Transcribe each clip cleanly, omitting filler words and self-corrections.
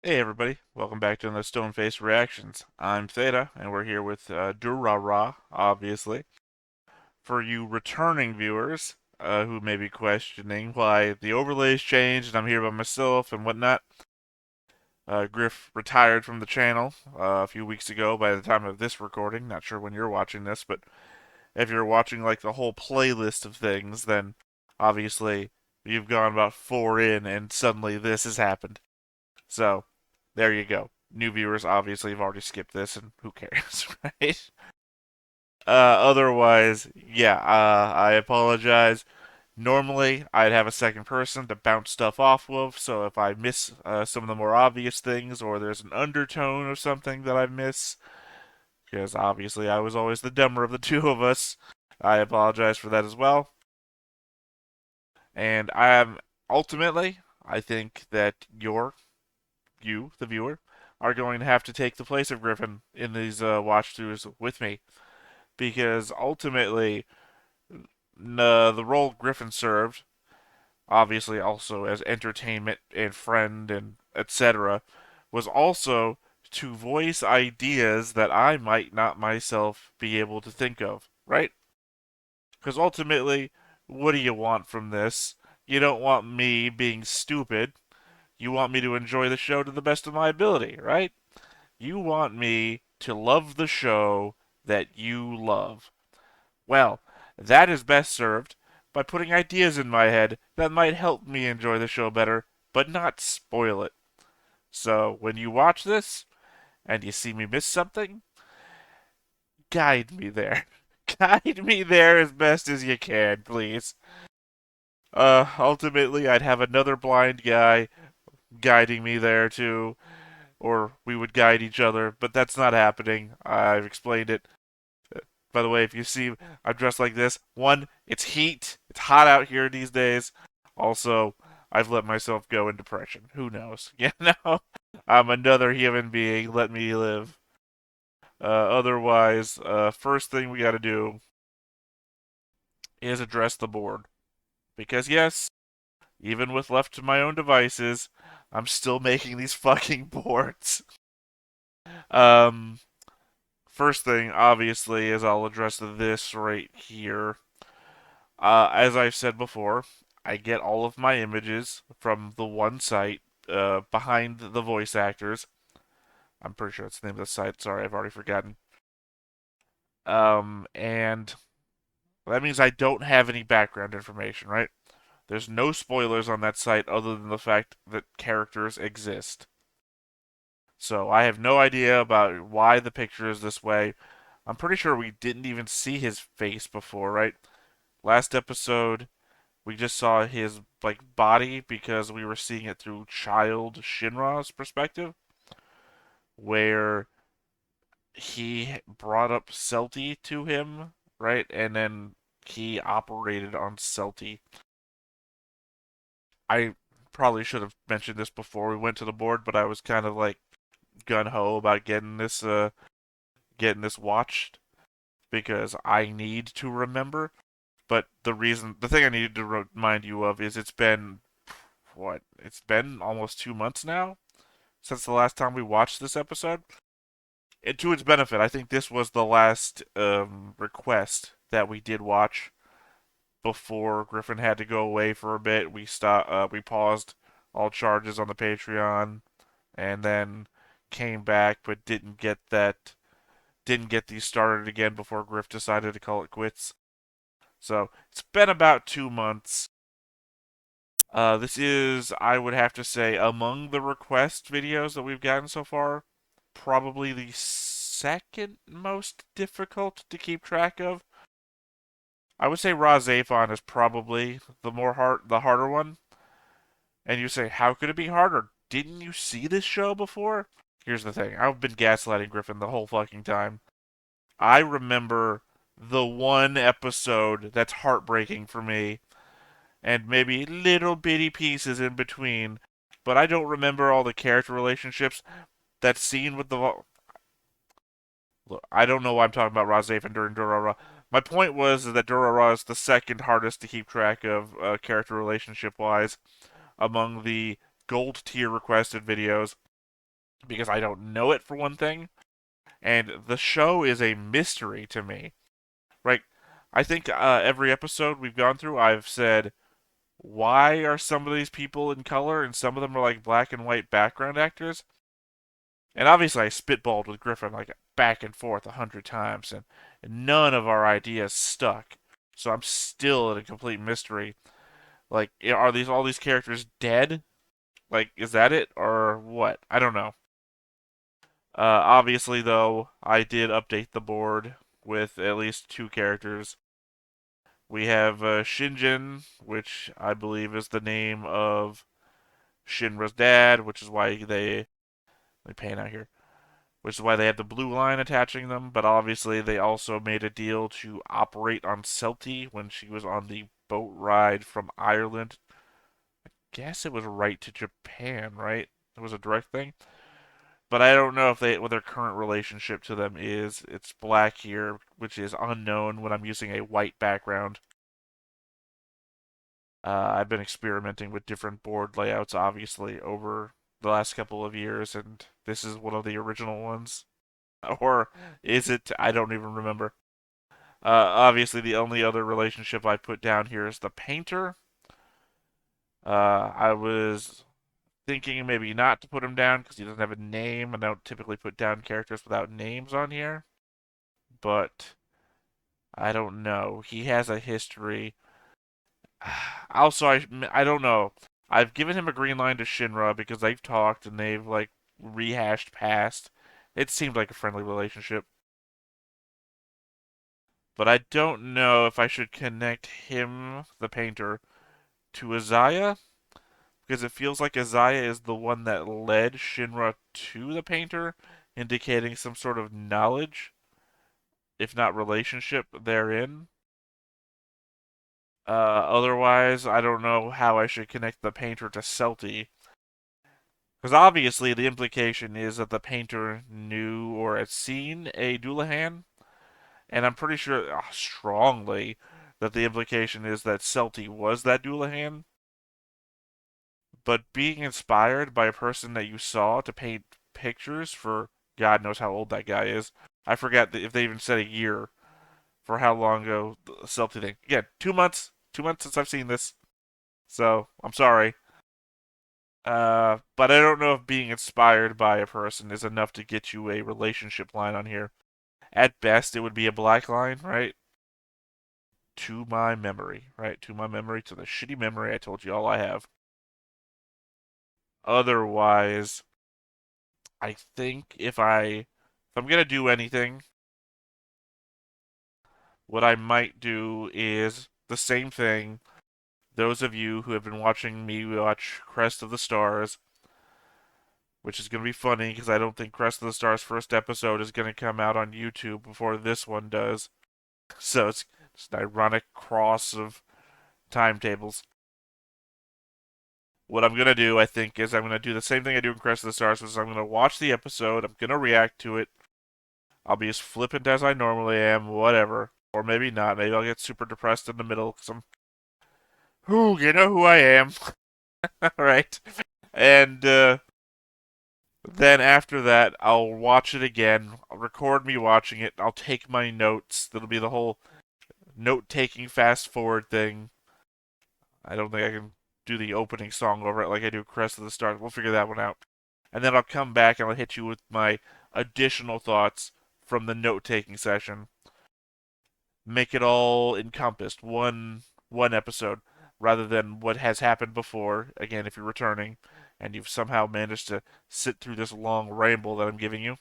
Hey everybody, welcome back to another Stoneface Reactions. I'm Theta, and we're here with Durarara, obviously. For you returning viewers who may be questioning why the overlays changed and I'm here by myself and whatnot, Griff retired from the channel a few weeks ago by the time of this recording. Not sure when you're watching this, but if you're watching like the whole playlist of things, then obviously you've gone about four in and suddenly this has happened. So, there you go. New viewers obviously have already skipped this, and who cares, right? Otherwise, yeah, I apologize. Normally, I'd have a second person to bounce stuff off of, so if I miss some of the more obvious things, or there's an undertone of something that I miss, because obviously I was always the dumber of the two of us, I apologize for that as well. And I am ultimately, I think that you, the viewer, are going to have to take the place of Griffin in these watch throughs with me because ultimately the role Griffin served, obviously also as entertainment and friend and etc., was also to voice ideas that I might not myself be able to think of, right? Because ultimately, what do you want from this? You don't want me being stupid. You want me to enjoy the show to the best of my ability, right? You want me to love the show that you love. Well, that is best served by putting ideas in my head that might help me enjoy the show better, but not spoil it. So, when you watch this and you see me miss something, guide me there. Guide me there as best as you can, please. Ultimately, I'd have another blind guy guiding me there too, or we would guide each other, but that's not happening. I've explained it. By the way, if you see I'm dressed like this, one, it's heat. It's hot out here these days. Also, I've let myself go in depression. Who knows? You know? I'm another human being. Let me live. Otherwise, first thing we gotta do is address the board. Because, yes, even with left to my own devices, I'm still making these fucking boards. Um, First thing, obviously, is I'll address this right here. As I've said before, I get all of my images from the one site behind the voice actors. I'm pretty sure that's the name of the site. Sorry, I've already forgotten. And that means I don't have any background information, right? There's no spoilers on that site other than the fact that characters exist. So I have no idea about why the picture is this way. I'm pretty sure we didn't even see his face before, right? Last episode, we just saw his like body because we were seeing it through child Shinra's perspective, where he brought up Celti to him, right? And then he operated on Celti. I probably should have mentioned this before we went to the board, but I was kind of like gun ho about getting this watched because I need to remember. But the thing I needed to remind you of is it's been what? It's been almost 2 months now since the last time we watched this episode. And to its benefit, I think this was the last request that we did watch before Griffin had to go away for a bit. We paused all charges on the Patreon, and then came back, but didn't get these started again before Griff decided to call it quits. So it's been about 2 months. This is, I would have to say, among the request videos that we've gotten so far, probably the second most difficult to keep track of. I would say Ra Zaphon is probably the harder one. And you say, how could it be harder? Didn't you see this show before? Here's the thing. I've been gaslighting Griffin the whole fucking time. I remember the one episode that's heartbreaking for me, and maybe little bitty pieces in between, but I don't remember all the character relationships. That scene with the look, I don't know why I'm talking about Razafin during Durarara. My point was that Durarara is the second hardest to keep track of character relationship wise among the gold tier requested videos. because I don't know it for one thing, and the show is a mystery to me. Right? I think every episode we've gone through, I've said, why are some of these people in color and some of them are like black and white background actors? And obviously, I spitballed with Griffin like back and forth 100 times, and none of our ideas stuck. So I'm still in a complete mystery. Like, are these all these characters dead? Like, is that it or what? I don't know. Obviously, though, I did update the board with at least two characters. We have Shinjin, which I believe is the name of Shinra's dad, which is why they pan out here, which is why they have the blue line attaching them. But obviously, they also made a deal to operate on Celti when she was on the boat ride from Ireland. Guess it was right to Japan, right? It was a direct thing. But I don't know if they what their current relationship to them is. It's black here, which is unknown when I'm using a white background. I've been experimenting with different board layouts, obviously, over the last couple of years, and this is one of the original ones. Or is it? I don't even remember. Obviously, the only other relationship I put down here is the painter. I was thinking maybe not to put him down because he doesn't have a name, and I don't typically put down characters without names on here. But I don't know. He has a history. Also, I don't know. I've given him a green line to Shinra because they've talked and they've like rehashed past. It seemed like a friendly relationship, but I don't know if I should connect him, the painter, to Azaya because it feels like Azaya is the one that led Shinra to the painter, indicating some sort of knowledge, if not relationship, therein. Otherwise, I don't know how I should connect the painter to Celti. Because obviously the implication is that the painter knew or had seen a Doulahan, and I'm pretty sure, strongly, that the implication is that Celti was that Doulahan. But being inspired by a person that you saw to paint pictures for God knows how old that guy is. I forget if they even said a year for how long ago the Celti thing. Again, 2 months. 2 months since I've seen this. So, I'm sorry. But I don't know if being inspired by a person is enough to get you a relationship line on here. At best, it would be a black line, right? To my memory, right? To my memory, to the shitty memory I told you all I have. Otherwise, I think if I'm gonna do anything, what I might do is the same thing. Those of you who have been watching me watch Crest of the Stars, which is going to be funny because I don't think Crest of the Stars first episode is going to come out on YouTube before this one does. So it's just an ironic cross of timetables. What I'm gonna do, I think, is I'm gonna do the same thing I do in Crest of the Stars, which is I'm gonna watch the episode, I'm gonna react to it. I'll be as flippant as I normally am, whatever, or maybe not. Maybe I'll get super depressed in the middle because I'm, who you know who I am, all right? And then after that, I'll watch it again. I'll record me watching it. I'll take my notes. That'll be the whole note-taking fast forward thing. I don't think I can do the opening song over it like I do Crest of the Stars. We'll figure that one out. And then I'll come back and I'll hit you with my additional thoughts from the note taking session. Make it all encompassed one episode rather than what has happened before. Again, if you're returning and you've somehow managed to sit through this long ramble that I'm giving you.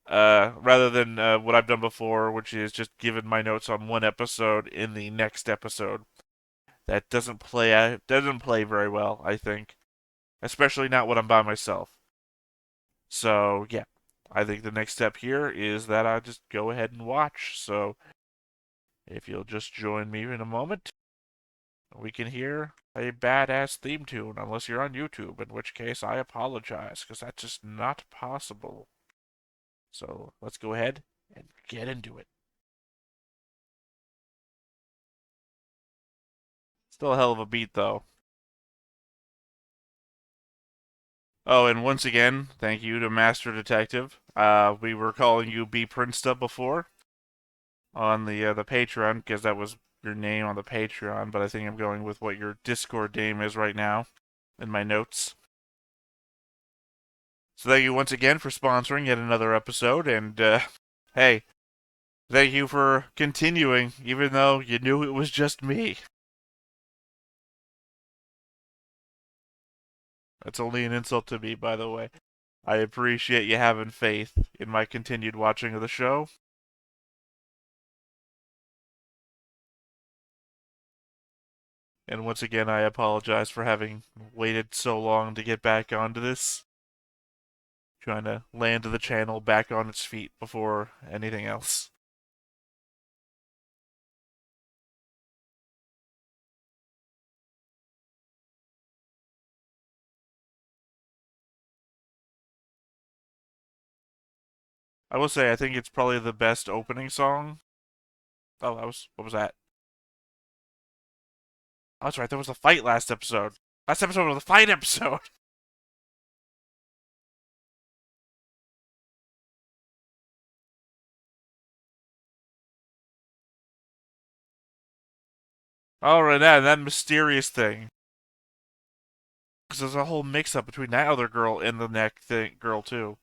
Rather than what I've done before, which is just given my notes on one episode in the next episode. That doesn't play very well, I think, especially not when I'm by myself. So yeah, I think the next step here is that I just go ahead and watch. So if you'll just join me in a moment, we can hear a badass theme tune, unless you're on YouTube, in which case I apologize, because that's just not possible. So let's go ahead and get into it. Still a hell of a beat, though. Oh, and once again, thank you to Master Detective. We were calling you B Prinsta before on the Patreon because that was your name on the Patreon, but I think I'm going with what your Discord name is right now in my notes. So thank you once again for sponsoring yet another episode, and hey, thank you for continuing, even though you knew it was just me. That's only an insult to me, by the way. I appreciate you having faith in my continued watching of the show. And once again, I apologize for having waited so long to get back onto this. Trying to land the channel back on its feet before anything else. I will say, I think it's probably the best opening song. Oh, what was that? Oh, that's right, there was a fight last episode. Last episode was a fight episode. Oh, right, that mysterious thing. Because there's a whole mix-up between that other girl and the neck thing girl too.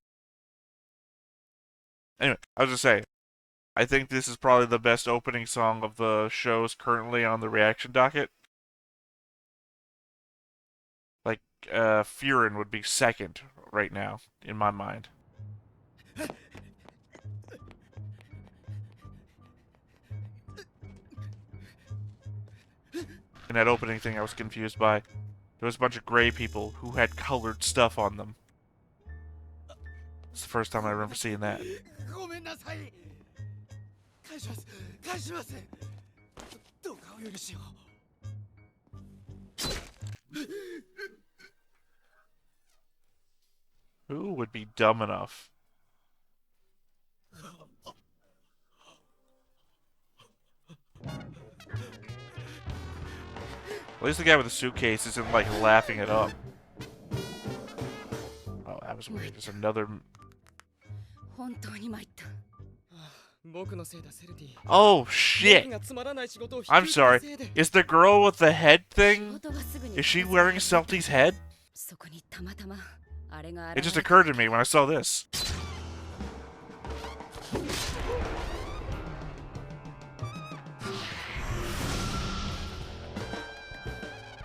Anyway, I was just saying, I think this is probably the best opening song of the shows currently on the reaction docket. Like, Furin would be second right now, in my mind. In that opening thing, I was confused by. There was a bunch of gray people who had colored stuff on them. It's the first time I remember seeing that. Who would be dumb enough? At least the guy with the suitcase isn't, like, laughing it up. Oh, that was weird. There's another... Oh, shit! I'm sorry. Is the girl with the head thing? Is she wearing Celty's head? It just occurred to me when I saw this.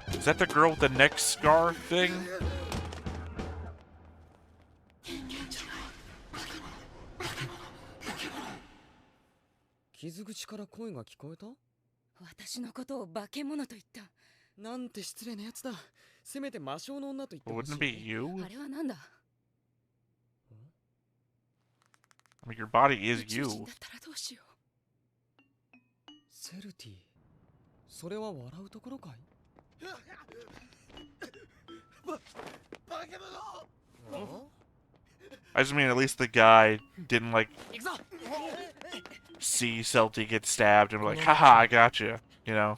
Is that the girl with the neck scar thing? Wouldn't it be you? I mean, your body is you. I just mean at least the guy didn't, like, see Celty get stabbed and be like, haha, I gotcha, you know?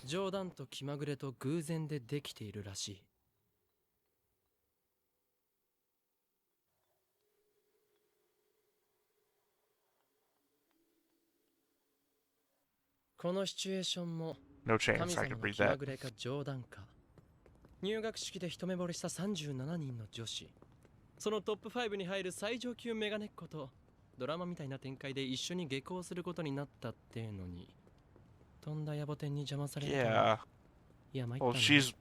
No chance I could read that. 入学式で一目惚れした37人の女子、そのトップ5に入る最上級メガネっ子とドラマみたいな展開で一緒に下校することになったってのに、とんだ野暮天に邪魔される。Yeah. Well, she's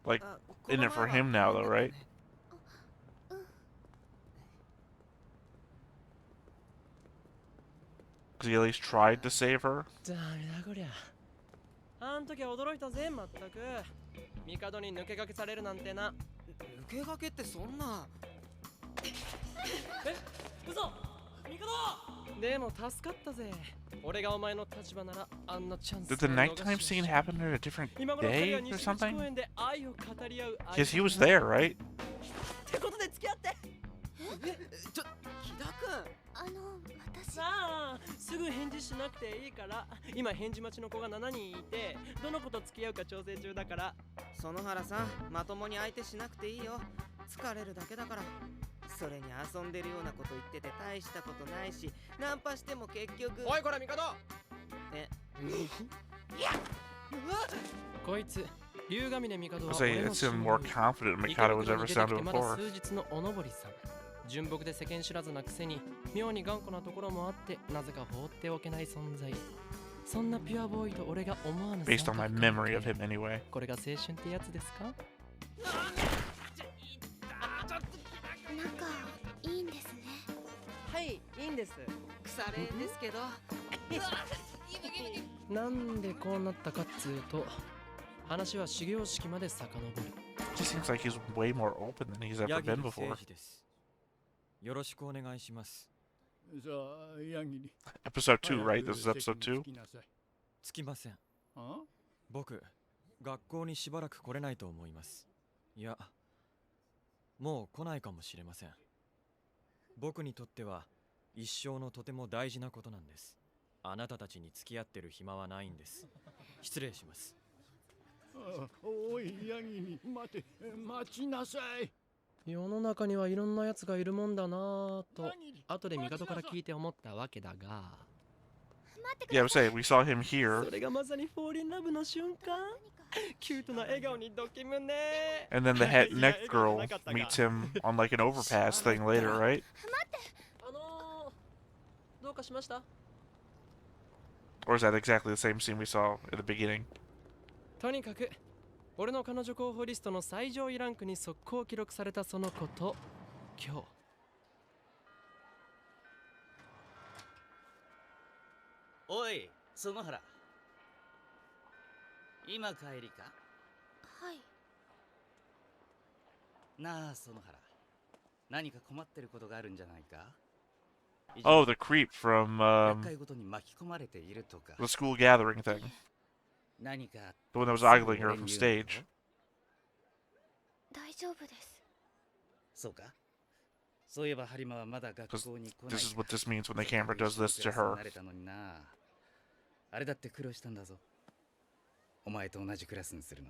like in it for him now, though, right? Because he at least tried to save her. ダメだこりゃ。あん時は驚いたぜ、まったく。帝に抜け駆けされるなんてな。抜け駆けってそんな。え、嘘。帝。でも助かったぜ。俺がお前の立場ならあんなチャンス。Did the nighttime scene happen at a different day or something? Because he was there, right? ってことで付き合って。木田君。さあ、すぐ返事しなくていいから。今返事待ちの子が7人いて、どの子と付き合うか調整中だから。園原さん、まともに相手しなくていいよ。疲れるだけだから。それに遊んでるようなこと言ってて大したことないし、ナンパしても結局。おいこら帝。えこいつ竜神ね帝は I say 俺の it 親 seemed 友。 more confident 池 Mikado 袋 was に ever 出てき sounded てまだ before. 数日のおのぼりさん。純朴で世間知らずなくせに妙に頑固なところもあってなぜか放っておけない存在。そんなピュアボーイと俺が思わぬ Based on my 三角関 memory of 係。 him anyway. これが青春ってやつですか？仲いいんですね。はい、いいんです。腐れですけど。なんでこうなったかっつうと、話は始業式まで遡る。 It just seems like he's way more open than he's ever been before. よろしくお願いします。さあ、ヤギに。Episode 2, right? This is episode 2? つきません。あ？僕、学校にしばらく来れないと思います。いや、もう来ないかもしれません。僕にとっては一生のとても大事なことなんです。あなたたちに付き合ってる暇はないんです。失礼します。おい、ヤギに、待て、待ちなさい。世の中にはいろんなやつがいるもんだなぁと後で帝から聞いて思ったわけだが、 Yeah, I was saying, we saw him here, それがまさにフォーリンラブの瞬間。キュートな笑顔にドキムネ。 and then the head neck girl meets him on like an overpass thing later, right? どうかしました？ Or is that exactly the same scene we saw at the beginning? とにかく俺の彼女候補リストの最上位ランクに速攻記録されたそのこと、今日。おい、園原。今帰りか？はい。なあ、園原。何か困ってることがあるんじゃないか？ Oh, the creep from 厄介ごとに巻き込まれているとか。 the school gathering thing. 何か The one that was ogling her from stage. 大丈夫です。そうか。そういえばハリマはまだ学 Because 校に来ない。 this is what this means when the camera does this to her. 慣れたのにな。あれだって苦労したんだぞ。お前と同じクラスにするの。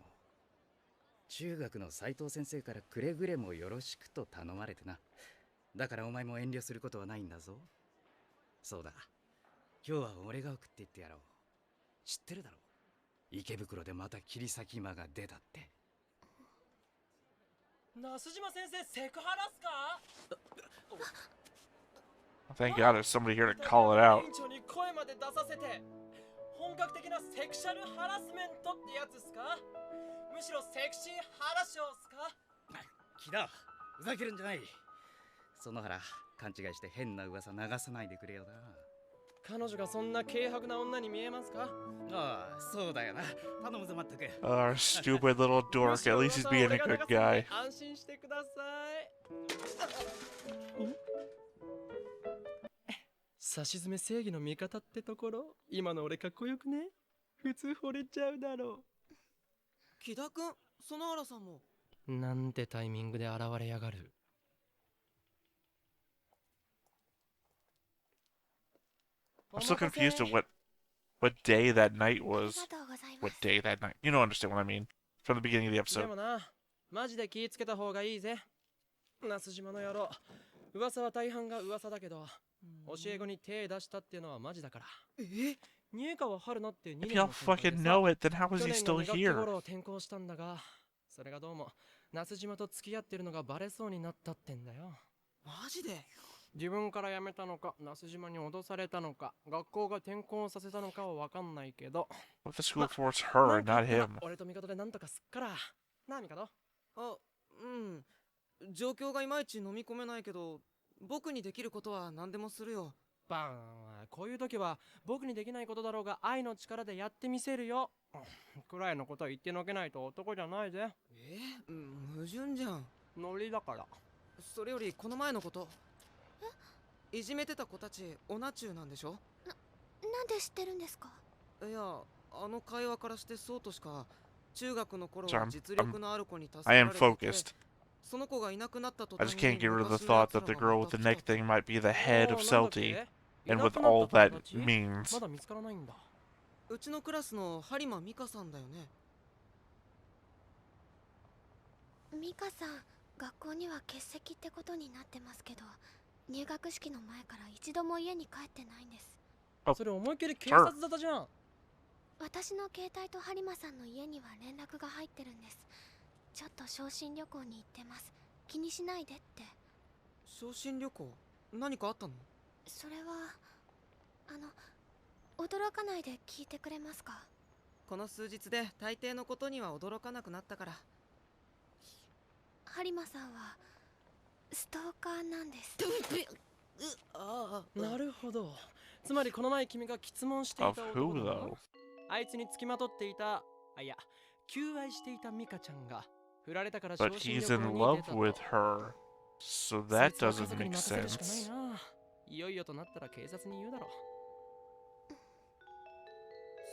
中学の斉藤先生からくれぐれもよろしくと頼まれてな。だからお前も遠慮することはないんだぞ。そうだ。今日は俺が送って行ってやろう。知ってるだろう。池袋でまた切り裂き魔が出たって。那須島先生セクハラっすか？ Thank God there's somebody here to call it out. 院長に声まで出させて本格的なセクシャルハラスメントってやつっすか？むしろセクシーハラショーっすか？木田、ふざけるんじゃない。園原、勘違いして変な噂流さないでくれよな。彼女がそんな軽薄な女に見えますか？ああ、そうだよな。頼むぞ、まったく。Our stupid little dork. At least he's being a good guy. 安心してください。さしずめ正義の味方ってところ、今の俺かっこよくね？普通惚れちゃうだろ木田くん、園原さんも。う。なんてタイミングで現れやがる。I'm still confused at what day that night あり was. がとうございま What す。 day that night? You don't understand what I mean. From the beginning of the で episode. もな、マジで気ぃつけた方がいいぜ。那須島の野郎。噂は大半が噂だけど、教え子に手出したっていうのはマジだから。新川春菜って2 If 年 y'all の先輩で fucking さ、 know it, then how is 去 he 年 still の2学期 here? 頃転校したんだが、それがどうも那須島と付き合ってるのがバレそうになったってんだよ。マジで？自分から辞めたのか、那須島に脅されたのか、学校が転校させたのかは分かんないけど、 What if the school forced her な and んかあ not ったら him? 俺と帝でなんとかすっから。なあ、帝。あ、うん。状況がいまいち飲み込めないけど、僕にできることは何でもするよ。バーン。こういう時は僕にできないことだろうが愛の力でやってみせるよ。くらいのことは言ってのけないと男じゃないぜ。矛盾じゃん。ノリだから。それよりこの前のこと。いじめてた子たちオナチューなんでしょ？なんで知ってるんですか？いや、あの会話からしてそうとしか。中学の頃 So は I'm- 実力のある子に助け I ら am れてて、 focused. その子がいなくなった途 I 端 just に can't get rid of the 昔の thought 奴 that the らが girl ま with た the 来 neck た thing might be the head お of ー、なんだっ Celti, て？ and い with なくな all った友 that 達？ means. まだ見つからないんだ。うちのクラスの播磨美香さんだよね。ミカさん、学校には欠席ってことになってますけど、入学式の前から一度も家に帰ってないんです。それ思いっきり警察沙汰じゃん。私の携帯と播磨さんの家には連絡が入ってるんです。ちょっと昇進旅行に行ってます。気にしないでって。昇進旅行何かあったの？それは驚かないで聞いてくれますか？この数日で大抵のことには驚かなくなったから。播磨さんはストーカーなんです。なるほど。つまりこの前君が質問していた Of 男 who だな。 though? あいつにつきまとっていた、いや、求愛していたミカちゃんが振られたから昇 But 進旅 he's 行 in に love 出たと。 with her. So そ that いつは家 doesn't 族に make 任せるしかない sense. な。いよいよとなったら警察に言うだろ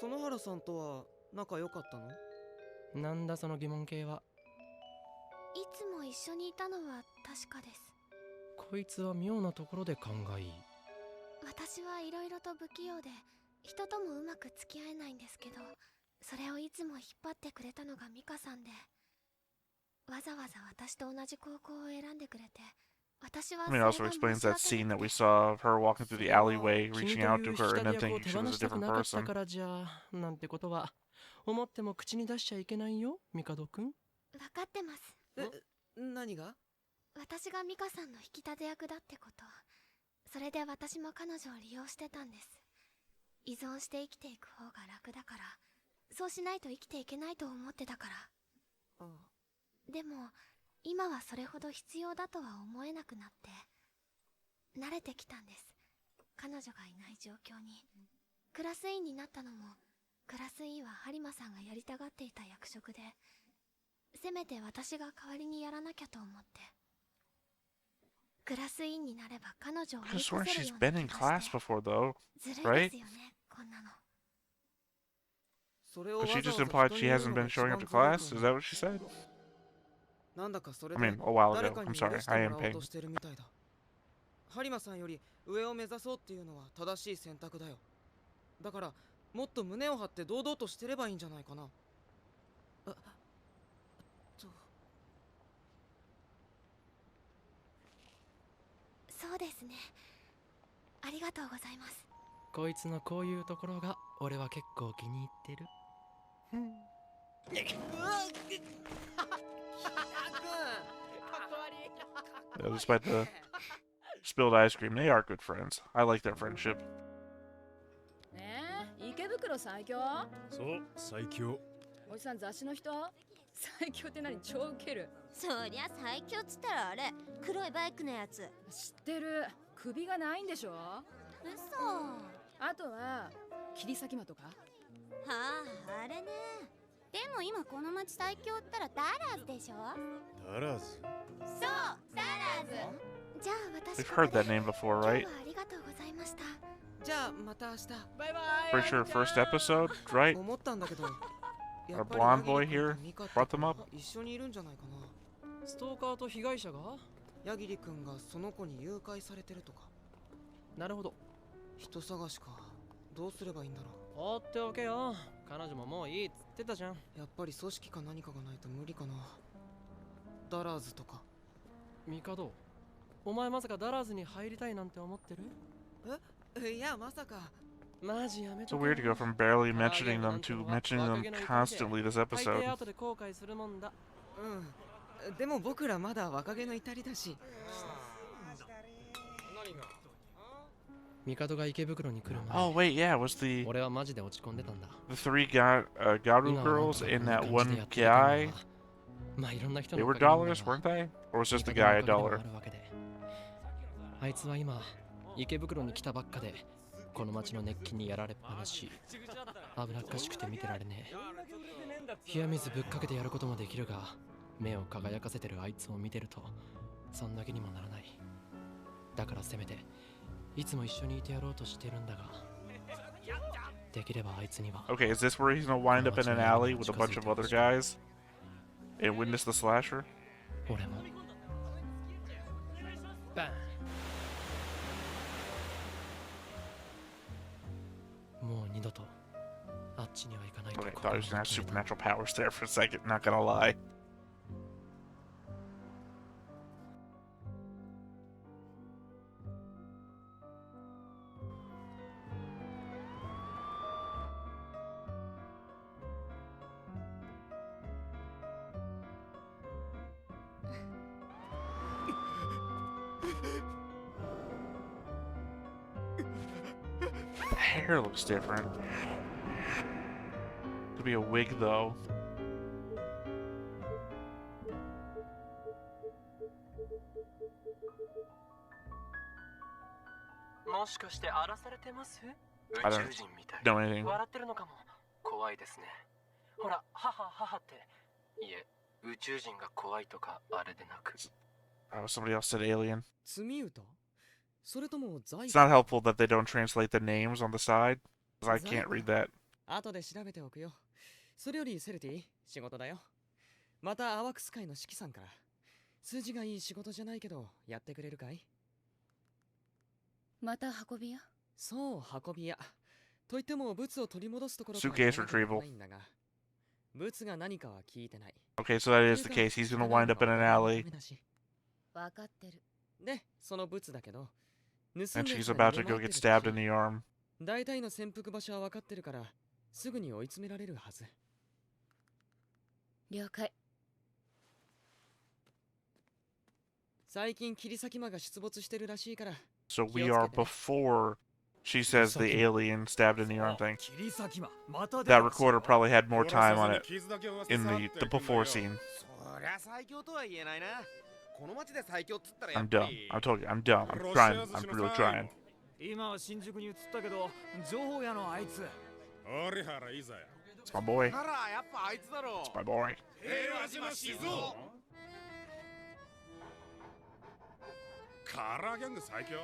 園原さんとは仲良かったの？う。なんだその疑問系は。いつも一緒にいたのは確かです。こいつは妙なところで勘がいい。私はいろいろと不器用で人ともうまく付き合えないんですけど、それをいつも引っ張ってくれたのがミカさんで、わざわざ私と同じ高校を選んでくれて、私は I mean, it そ also れが explains 申し that 訳 scene な that く we て。 saw of her walking through the alleyway, 君 reaching と out い to う her, 光 and then 役を thinking 手 she 放 was a したく different なかった person. からじゃなんてことは思っても口に出しちゃいけないよ、ミカドくん。分かってます。何が？私がミカさんの引き立て役だってこと。それで私も彼女を利用してたんです。依存して生きていく方が楽だから、そうしないと生きていけないと思ってたから。でも今はそれほど必要だとは思えなくなって、慣れてきたんです。彼女がいない状況に。クラス委員になったのも、クラス委員は播磨さんがやりたがっていた役職で、せめて私が代わりにやらなきゃと思って。クラス委員になれば彼女を I 追い just swear 越せる she's よう been な in 気が class して。 before, though. ずるい right? ですよね、こんなの。それを But わ she ざ just わざ implied 人 she に言う hasn't のが been 一 showing 番 up to ずるい class. と Is 思 that う。 what she said? なんだかそれ I で mean, a while 誰 ago. かに I'm 許 sorry. して I も am らおう paying. としてるみたいだ。播磨さんより上を目指そうっていうのは正しい選択だよ。だからもっと胸を張って堂々としてればいいんじゃないかな。そうですね。ありがとうございます。こいつのこういうところが俺は結構気に入ってる。Despite the spilled ice cream, they are good friends. I like their friendship. 池袋最強？そう最強。おじさん雑誌の人？最強って何？超ウケる。そりゃ最強っつったらあれ黒いバイクのやつ。知ってる。首がないんでしょ？嘘。あとは切り裂き魔とか？はあ、あれね。でも今この町最強ったらダラーズでしょ？ダラーズ。そう、ダラーズ。じゃあ私 We've ここ heard で that name before, 今日は right? ありがとうございました。じゃあまた明日。バイバイ。 Pretty sure first episode, right? 思ったんだけど、や Our っぱり blonde ヤギ boy リ君 here とミカって brought 子 them が up. 一緒にいるんじゃないかな。ストーカーと被害者が？ヤギリ君がその子に誘拐されてるとか。なるほど。人探しか。どうすればいいんだろ放っておけよ。彼女ももういいっつってたじゃん。う。やっぱり組織か何かがないと無理かな。ダラーズとか。ミカド、お前まさかダラーズに入りたいなんて思ってる？いやまさか。マジやめ It's と so け。 weird to go from barely mentioning them to mentioning them constantly this 大 episode. 抵後で後悔するもんだ。うん。でも僕らまだ若気の至りだし。ミカドが池袋に来る Oh 前、 wait, yeah, it was the 俺はマジで落ち込んでたんだ。 three Garu 今はなん girls とか and こんな that 感じ one でやっていけたのは guy. まあいろんな人 They のお were かげなんだ dollars, が weren't they? Or was just the ミカ guy ド a のおかげ dollar? でもあるわけで。あいつは今池袋に来たばっかでこの街の熱気にやられっぱなし。危なっかしくて見てられねえ。冷や水ぶっかけてやることもできるが、目を輝かせてるあいつを見てるとそんな気にもならない。だからせめていつも一緒にいてやろうとしてるんだが、できればあいつには。 Okay, is this where he's gonna wind up in an alley with a bunch of other guys and witness the slasher? 俺もバン。もう二度とあっちには行かないと Okay, I 心 thought he に was gonna have 決めた。 supernatural powers there for a second, not gonna lie. hair looks different. Could be a wig, though. もしかして荒らされてます？ I don't 宇宙人みたい。 know anything. 笑ってるのかも。怖いですね。ほら、母って。いえ、宇宙人が怖いとかあれでなく。Oh, somebody else said alien. 罪歌それとも財 It's not helpful that they don't translate the names on the side, because I can't read that. 後で調べておくよ。それよりセルティ、仕事だよ。またアワクス会の指揮さんから。数字がいい仕事じゃないけど、やってくれるかい？また運び屋？そう、運び屋。といっても、ブツを取り戻すところ Suitcase retrieval. ないんだが、ブツが何かは聞いてない。Okay, so that is the case. He's gonna wind up in an alley. わかってる。で、そのブツだけど、 And she's about to go get stabbed in the arm. 大体の潜伏場所は分かってるから、すぐに追い詰められるはず。了解。最近切り裂き魔が出没してるらしいから。 So we are before she says the alien stabbed in the arm thing. That recorder probably had more time on it in the before scene. I'm dumb. I'm talking. I'm dumb. I'm trying. I'm really trying. 今は新宿に移ったけど、情報屋のあいつ。It's my boy. It's my boy. カラーギャング最強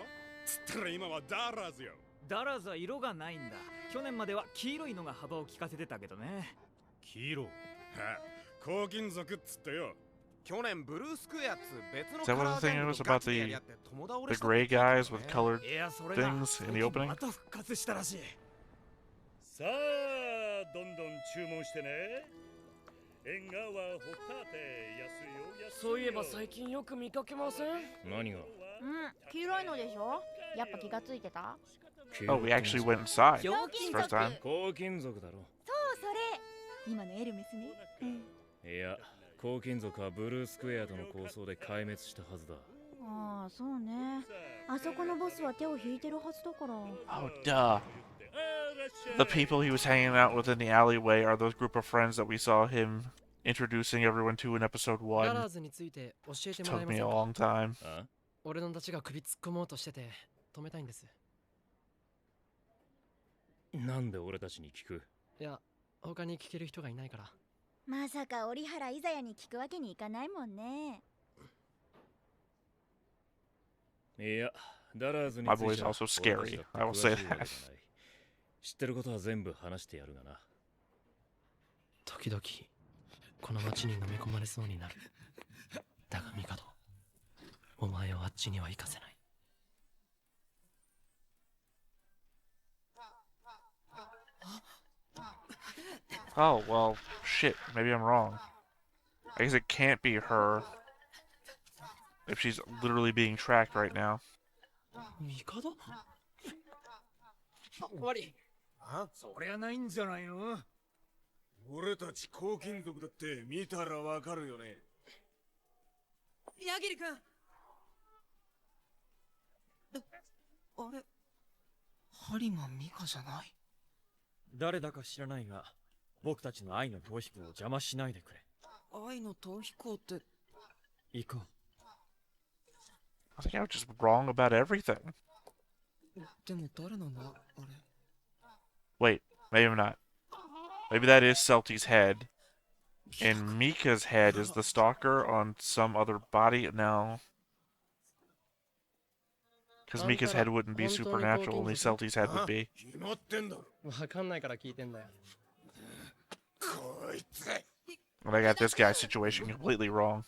つったら今はダラーズよ。ダラーズは色がないんだ。去年までは黄色いのが幅を利かせてたけどね。黄色は黄金属っつってよ。去年ブルースクエアっつ別の Is that what the thing was about the gray guys with colored things in the opening? また復活したらしい。さあどんどん注文してね。縁側ホタテ安いよ安いよ。そういえば最近よく見かけません？何が？黄色いのでしょ。やっぱ気がついてた？ Oh, we actually went inside. 黄 It's 金 the first 属。 time. 黄金属だろ。そうそれ。今のエルメスね。いや、黄金属はブルースクエアとの抗争で壊滅したはずだ。ああ、そうね。あそこのボスは手を引いてるはずだから。 Oh, duh. The people he was hanging out with in the alleyway are those group of friends that we saw him introducing everyone to in episode ダラー 1. ズについて教えて It もらえ took ま me せ a んか？ long time. 俺のたちが首突っ込もうとしてて止めたいんです。なんで俺たちに聞く？いや、他に聞ける人がいないから。まさか折原イザヤに聞くわけにいかないもんね。いや、ダラーズに My つい boy's ては also scary. I will say that. 知ってることは全部話してやるがな。時々この町に飲み込まれそうになる。だがミカド、お前をあっちには行かせない。Oh, well, shit. Maybe I'm wrong. I guess it can't be her if she's literally being tracked right now. ミカド？悪い。そりゃないんじゃないの？俺たち黄金族だって見たらわかるよね。ヤギリ君。あれ、播磨ミカじゃない。誰だか知らないが、僕たちの愛の逃避行を邪魔しないでくれ。愛の逃避行って。行こう。I think I was just wrong about everything. でも誰なんだあれ。 Wait, maybe I'm not. Maybe that is Celti's head. And Mika's head is the stalker on some other body? No. Because Mika's head wouldn't be supernatural, only Celti's head would be. 決まってんだろ。わかんないから聞いてんだよ。こいつ。 And I got this guy's situation completely wrong.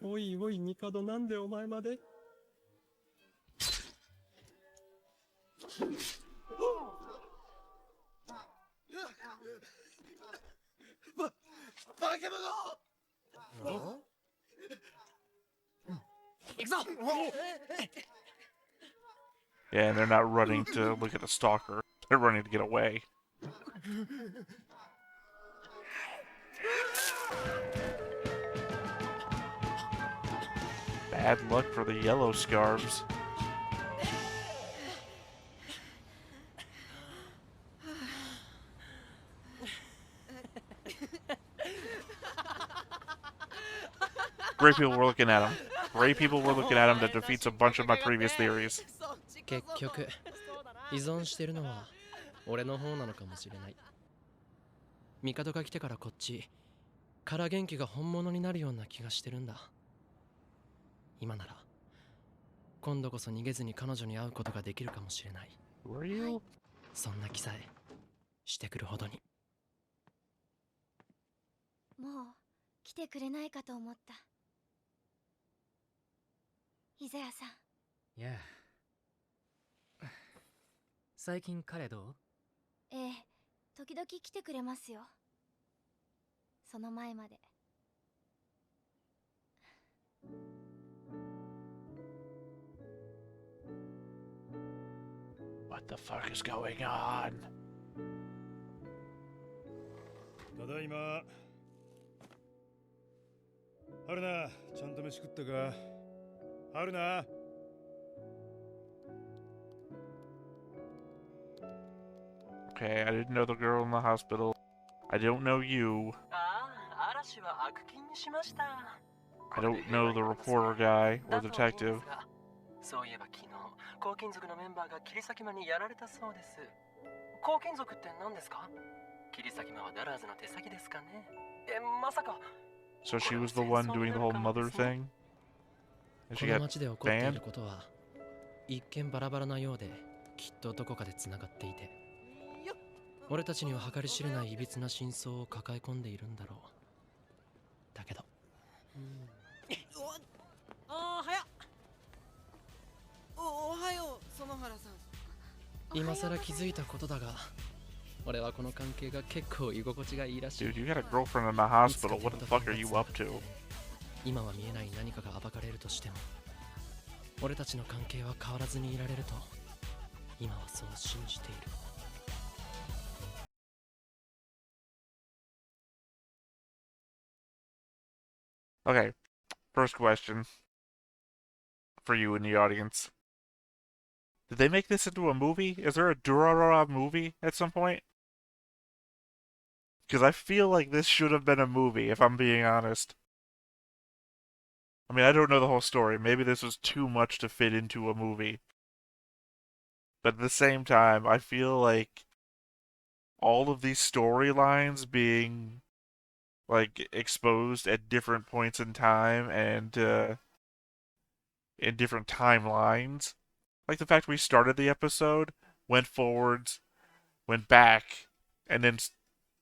おいおいミカド、なんでお前まで？バケモノ！行くぞ！ Yeah, and they're not running to look at the stalker. They're running to get away. Bad luck for the yellow scarves. great people were looking at him. Great people were looking at him that defeats a bunch of my previous theories. 結局依存してるのは俺の方なのかもしれない。帝が来てからこっちから元気が本物になるような気がしてるんだ。今なら今度こそ逃げずに彼女に会うことができるかもしれない。そんな気さえしてくるほどに。もう来てくれないかと思った。伊沢さん。いや。最近彼どう？ええ、時々来てくれますよ。その前まで。What the fuck is going on? ただいま。春菜、ちゃんと飯食ったか？春菜。Okay, I didn't know the girl in the hospital. I don't know you. I don't know the reporter guy or detective. そういえば昨日、黄金族のメンバーが切り裂き魔にやられたそうです。黄金族って何ですか？切り裂き魔はダラーズの手先ですかね？まさか。So she was the one doing the whole mother thing? And she この got 町で起こってい banned? ることは一見バラバラなようで、きっとどこかで繋がっていて、俺たちには計り知れない歪な真相を抱え込んでいるんだろう。だけど、おはよう。おはよう、園原さん。今さら気づいたことだが、俺はこの関係が結構居心地がいいらしい。 Dude, you got a girlfriend in the hospital. What the fuck are you up to? 今は見えない何かが暴かれるとしても、俺たちの関係は変わらずにいられると、今はそう信じている。Okay, first question for you in the audience. Did they make this into a movie? Is there a Durarara movie at some point? Because I feel like this should have been a movie, if I'm being honest. I mean, I don't know the whole story. Maybe this was too much to fit into a movie. But at the same time, I feel like all of these storylines being like exposed at different points in time and in different timelines. Like the fact we started the episode, went forwards, went back, and then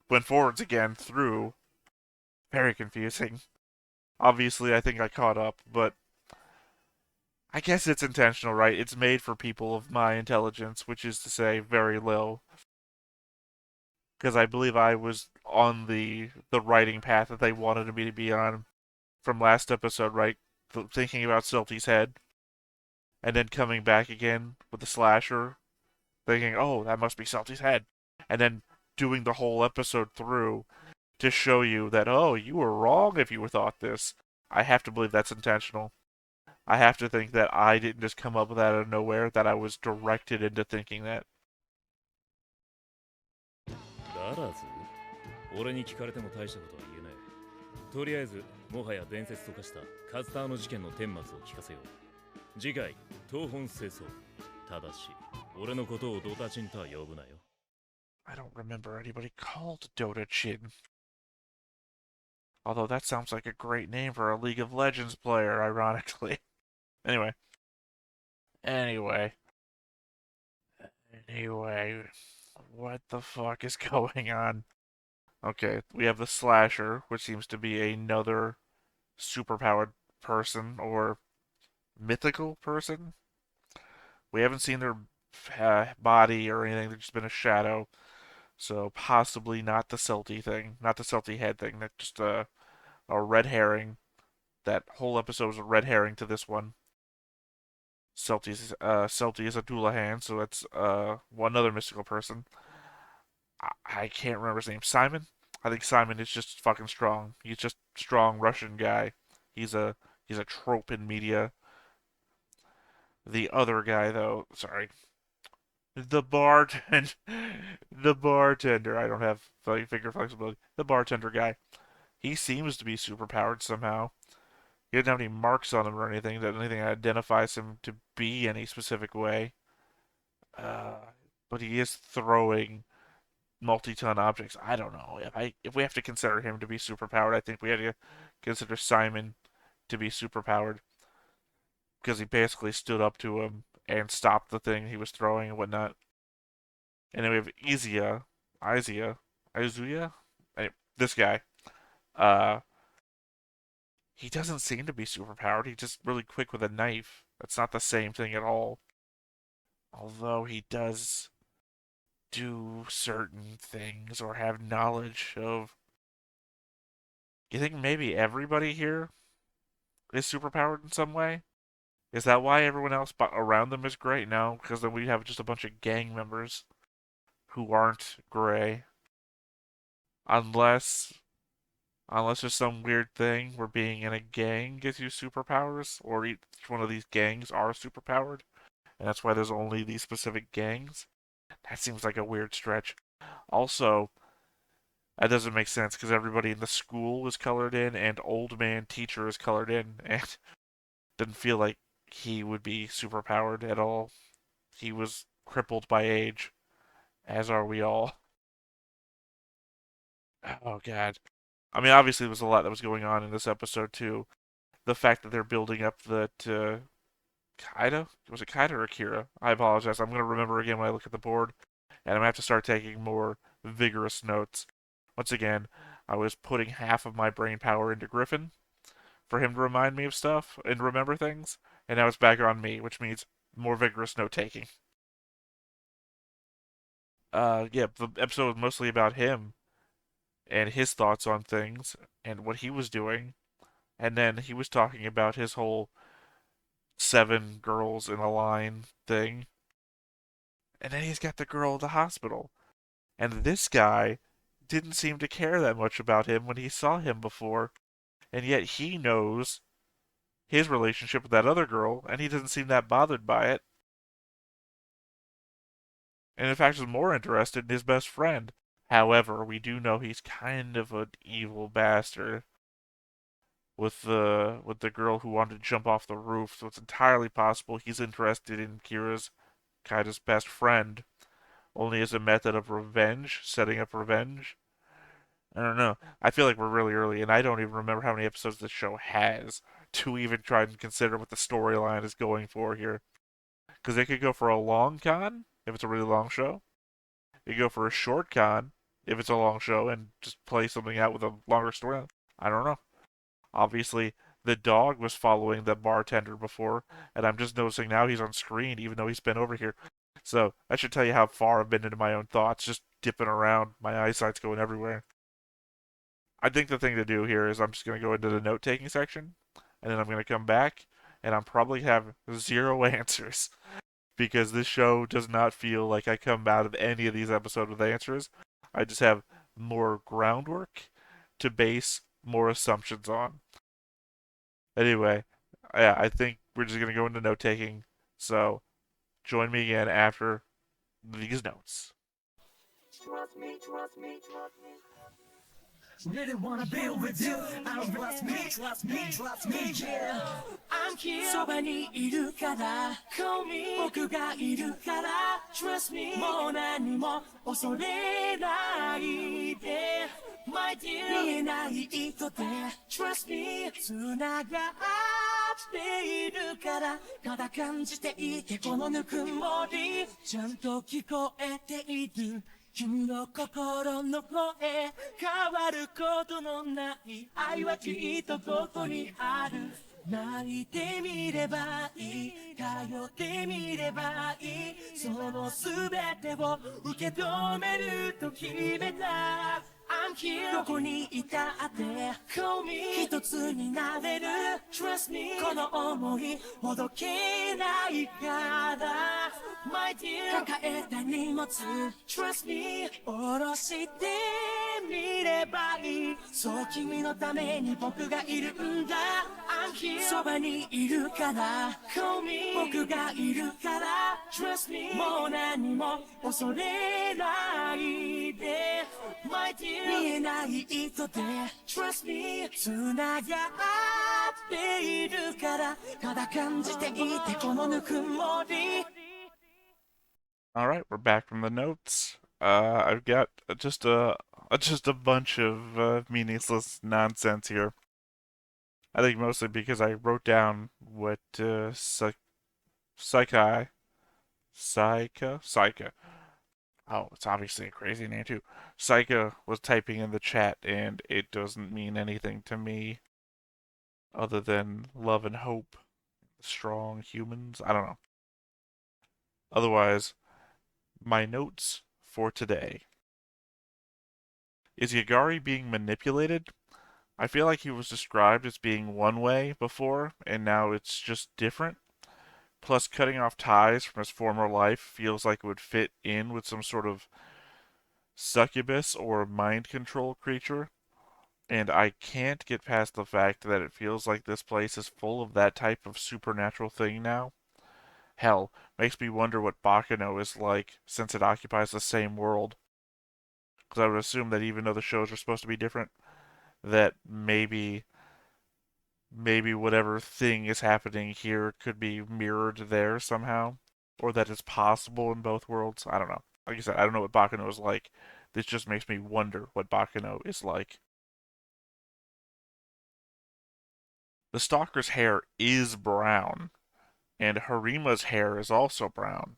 went forwards again through. Very confusing. Obviously, I think I caught up, but I guess it's intentional, right? It's made for people of my intelligence, which is to say, very low. Because I believe I was on the writing path that they wanted me to be on from last episode, right? Thinking about Silty's head, and then coming back again with the slasher, thinking, oh, that must be Silty's head, and then doing the whole episode through to show you that, oh, you were wrong if you thought this. I have to believe that's intentional. I have to think that I didn't just come up with that out of nowhere, that I was directed into thinking that. ダラーズ？俺に聞かれても大したことは言えない。とりあえず、もはや伝説と化したカズターの事件の顛末を聞かせよう。次回、東本清掃。ただし、俺のことをドタチンとは呼ぶなよ。I don't remember anybody called Dota Chin. Although that sounds like a great name for a League of Legends player, ironically. Anyway. Anyway. What the fuck is going on? Okay, we have the Slasher, which seems to be another superpowered person, or mythical person. We haven't seen their body or anything, they've just been a shadow. So possibly not the Celty thing, not the Celty head thing, that's just a red herring. That whole episode was a red herring to this one. Celty is a Doulahan, so that's one other mystical person. I can't remember his name. Simon? I think Simon is just fucking strong. He's just strong Russian guy. He's a trope in media. The other guy though, sorry. The bartender the bartender. I don't have finger flexibility. The bartender guy. He seems to be superpowered somehow. He doesn't have any marks on him or anything that identifies him to be any specific way. Uh, but he is throwing multi-ton objects. I don't know if we have to consider him to be superpowered. I think we have to consider Simon to be superpowered because he basically stood up to him and stopped the thing he was throwing and whatnot. And then we have Izuya, this guy. Uh, he doesn't seem to be superpowered. He's just really quick with a knife. That's not the same thing at all. Although he does do certain things or have knowledge of. You think maybe everybody here is superpowered in some way? Is that why everyone else around them is gray? No, because then we have just a bunch of gang members who aren't gray. Unless there's some weird thing where being in a gang gives you superpowers, or each one of these gangs are superpowered, and that's why there's only these specific gangs. That seems like a weird stretch. Also, that doesn't make sense because everybody in the school is colored in, and old man teacher is colored in, and didn't feel like he would be superpowered at all. He was crippled by age, as are we all. Oh god. I mean, obviously there was a lot that was going on in this episode too. The fact that they're building up that Kaida? Was it Kaida or Akira? I apologize. I'm gonna remember again when I look at the board, and I'm gonna have to start taking more vigorous notes. Once again, I was putting half of my brain power into Griffin for him to remind me of stuff and remember things, and now it's back on me, which means more vigorous note taking. Yeah, the episode was mostly about him and his thoughts on things and what he was doing, and then he was talking about his whole 7 girls in a line thing, and then he's got the girl at the hospital, and this guy didn't seem to care that much about him when he saw him before, and yet he knows his relationship with that other girl, and he doesn't seem that bothered by it. And in fact, is more interested in his best friend. However, we do know he's kind of an evil bastard with the girl who wanted to jump off the roof. So it's entirely possible he's interested in Kira's Kaida's best friend, only as a method of revenge, setting up revenge. I don't know. I feel like we're really early, and I don't even remember how many episodes this show has to even try and consider what the storyline is going for here. Because it could go for a long con if it's a really long show. It could go for a short con if it's a long show and just play something out with a longer storyline. I don't know. Obviously, the dog was following the bartender before, and I'm just noticing now he's on screen even though he's been over here. So that should tell you how far I've been into my own thoughts, just dipping around. My eyesight's going everywhere. I think the thing to do here is I'm just going to go into the note taking section, and then I'm going to come back, and I'm probably have zero answers because this show does not feel like I come out of any of these episodes with answers. I just have more groundwork to base more assumptions on. Anyway, yeah, I think we're just going to go into note taking. So join me again after these notes. Trust me, trust me, trust me. Really wanna build with you. Trust me, trust me, trust me, yeah. I'm here. そばにいるから Call me. 僕がいるから Trust me. もう何も恐れないで My dear. 見えない糸で Trust me. 繋がっているからただ感じていてこのぬくもりちゃんと聞こえている君の心の声変わることのない愛はきっとここにある泣いてみればいい頼ってみればいいその全てを受け止めると決めたI'm here どこにいたって Call me 一つになれる Trust me この想いほどけないから My dear 抱えた荷物 Trust me 下ろしてみればいいそう君のために僕がいるんだ I'm here そばにいるから Call me 僕がいるから Trust me もう何も恐れないで My dear 見えない糸で Trust me 繋がっているからただ感じていてこのぬくもり Alright, we're back from the notes. I've got just a bunch of meaningless nonsense here. I think mostly because I wrote down what Psyche, Psyche. Oh, it's obviously a crazy name too. Psyche was typing in the chat, and it doesn't mean anything to me other than love and hope, strong humans. I don't know. Otherwise, my notes for today. Is Yagari being manipulated? I feel like he was described as being one way before, and now it's just different. Plus, cutting off ties from his former life feels like it would fit in with some sort of succubus or mind control creature. And I can't get past the fact that it feels like this place is full of that type of supernatural thing now. Hell, makes me wonder what Bakano is like since it occupies the same world. Because I would assume that even though the shows are supposed to be different, that maybe whatever thing is happening here could be mirrored there somehow, or that it's possible in both worlds. I don't know. Like I said, I don't know what Bakano is like. This just makes me wonder what Bakano is like. The stalker's hair is brown, and Harima's hair is also brown.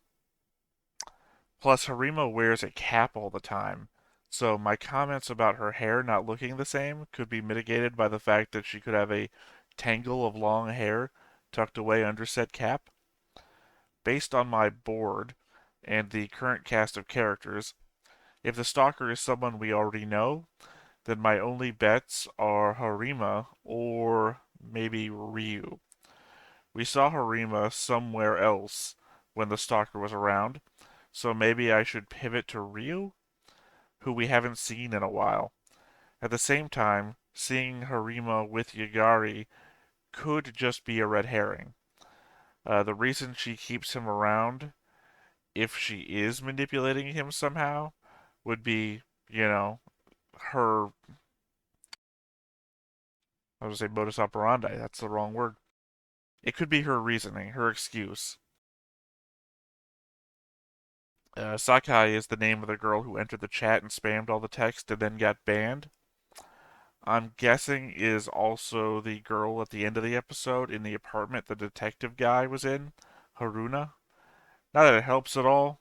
Plus, Harima wears a cap all the time, so my comments about her hair not looking the same could be mitigated by the fact that she could have a tangle of long hair tucked away under said cap. Based on my board and the current cast of characters, if the stalker is someone we already know, then my only bets are Harima or maybe Ryu. We saw Harima somewhere else when the stalker was around, so maybe I should pivot to Ryu, who we haven't seen in a while. At the same time, seeing Harima with Yagari could just be a red herring. The reason she keeps him around, if she is manipulating him somehow, would be, her, I was going to say modus operandi, that's the wrong word. It could be her reasoning, her excuse. Sakai is the name of the girl who entered the chat and spammed all the text and then got banned. I'm guessing is also the girl at the end of the episode in the apartment the detective guy was in, Haruna. Not that it helps at all.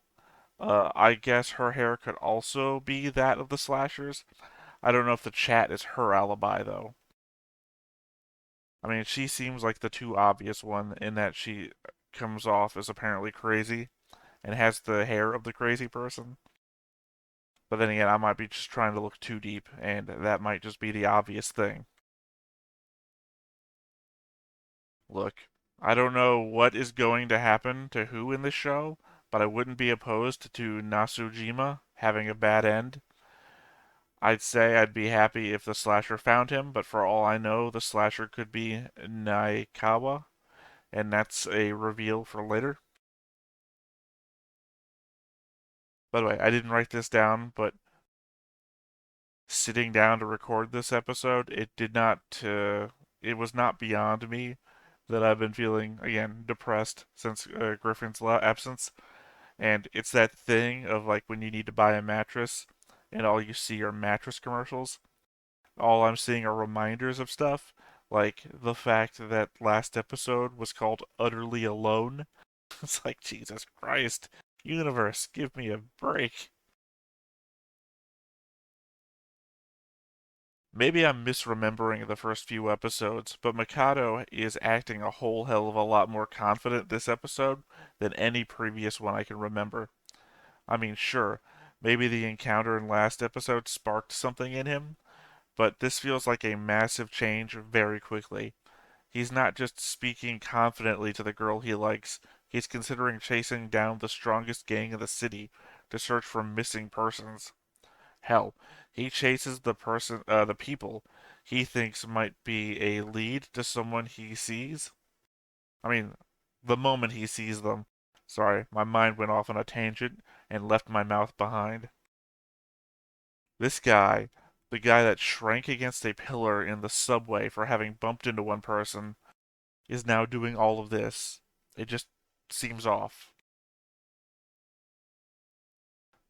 I guess her hair could also be that of the slashers. I don't know if the chat is her alibi, though. I mean, she seems like the too obvious one in that she comes off as apparently crazy and has the hair of the crazy person. But then again, I might be just trying to look too deep, and that might just be the obvious thing. Look, I don't know what is going to happen to who in this show, but I wouldn't be opposed to Nasujima having a bad end. I'd say I'd be happy if the slasher found him, but for all I know, the slasher could be Naikawa, and that's a reveal for later. By the way, I didn't write this down, but sitting down to record this episode, it was not beyond me that I've been feeling, again, depressed since Griffin's absence. And it's that thing of like when you need to buy a mattress and all you see are mattress commercials. All I'm seeing are reminders of stuff, like the fact that last episode was called Utterly Alone. It's like, Jesus Christ, universe, give me a break. Maybe I'm misremembering the first few episodes, but Mikado is acting a whole hell of a lot more confident this episode than any previous one I can remember. I mean, sure, maybe the encounter in last episode sparked something in him, but this feels like a massive change very quickly. He's not just speaking confidently to the girl he likes, he's considering chasing down the strongest gang in the city to search for missing persons. Hell, he chases the people he thinks might be a lead to someone he sees. I mean, the moment he sees them. Sorry, my mind went off on a tangent and left my mouth behind. This guy, the guy that shrank against a pillar in the subway for having bumped into one person, is now doing all of this. It just seems off.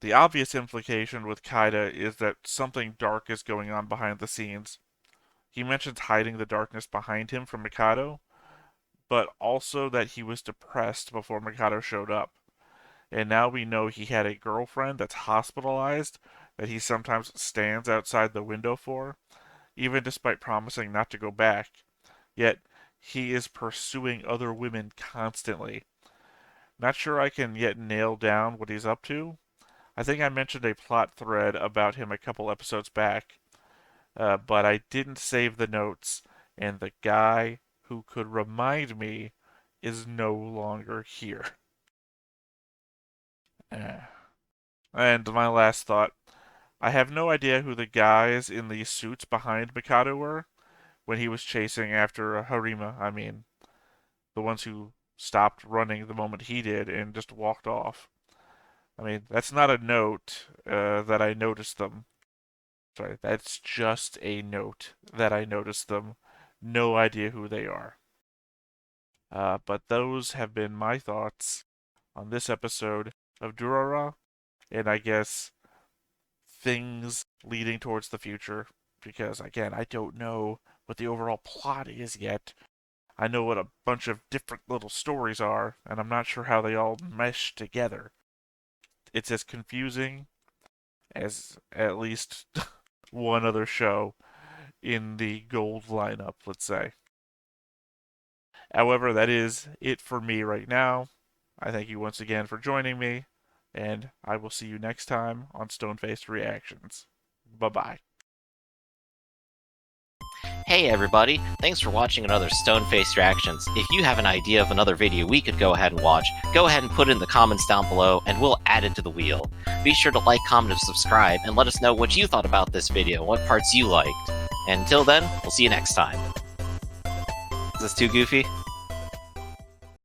The obvious implication with Kaida is that something dark is going on behind the scenes. He mentions hiding the darkness behind him from Mikado, but also that he was depressed before Mikado showed up. And now we know he had a girlfriend that's hospitalized that he sometimes stands outside the window for, even despite promising not to go back. Yet, he is pursuing other women constantly. Not sure I can yet nail down what he's up to. I think I mentioned a plot thread about him a couple episodes back, but I didn't save the notes, and the guy who could remind me is no longer here. And my last thought, I have no idea who the guys in the suits behind Mikado were when he was chasing after Harima. I mean, the ones who stopped running the moment he did and just walked off. I mean, that's not a note that I noticed them. Sorry, that's just a note that I noticed them. No idea who they are. But those have been my thoughts on this episode of Durarara, and I guess things leading towards the future. Because, again, I don't know what the overall plot is yet. I know what a bunch of different little stories are, and I'm not sure how they all mesh together. It's as confusing as at least one other show in the gold lineup, let's say. However, that is it for me right now. I thank you once again for joining me, and I will see you next time on Stone-Faced Reactions. Bye-bye. Hey everybody, thanks for watching another Stone-Faced Reactions. If you have an idea of another video we could go ahead and watch, go ahead and put it in the comments down below and we'll add it to the wheel. Be sure to like, comment, and subscribe, and let us know what you thought about this video, what parts you liked. And until then, we'll see you next time. Is this too goofy?